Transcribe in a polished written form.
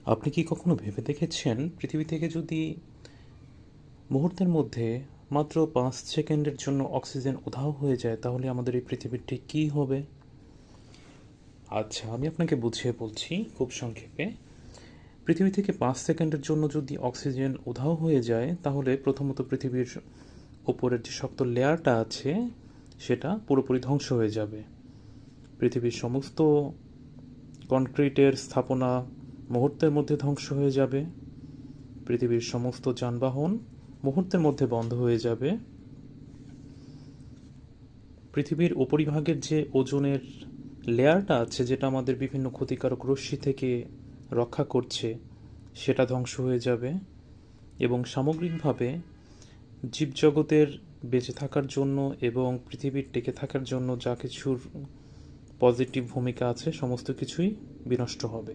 আপনি কি কখনো ভেবে দেখেছেন পৃথিবী থেকে যদি মুহূর্তের মধ্যে মাত্র 5 সেকেন্ডের জন্য অক্সিজেন উধাও হয়ে যায় তাহলে আমাদের এই পৃথিবীর ঠিক কী হবে? আচ্ছা, আমি আপনাকে বুঝিয়ে বলছি খুব সংক্ষেপে। পৃথিবী থেকে 5 সেকেন্ডের জন্য যদি অক্সিজেন উধাও হয়ে যায় তাহলে প্রথমত পৃথিবীর ওপরের যে শক্ত লেয়ারটা আছে সেটা পুরোপুরি ধ্বংস হয়ে যাবে। পৃথিবীর সমস্ত কনক্রিটের স্থাপনা মুহূর্তের মধ্যে ধ্বংস হয়ে যাবে। পৃথিবীর সমস্ত যানবাহন মুহূর্তের মধ্যে বন্ধ হয়ে যাবে। পৃথিবীর উপরিভাগের যে ওজনের লেয়ারটা আছে যেটা আমাদের বিভিন্ন ক্ষতিকারক রশ্মি থেকে রক্ষা করছে সেটা ধ্বংস হয়ে যাবে এবং সামগ্রিকভাবে জীবজগতের বেঁচে থাকার জন্য এবং পৃথিবীর টিকে থাকার জন্য যা কিছুর পজিটিভ ভূমিকা আছে সমস্ত কিছুই বিনষ্ট হবে।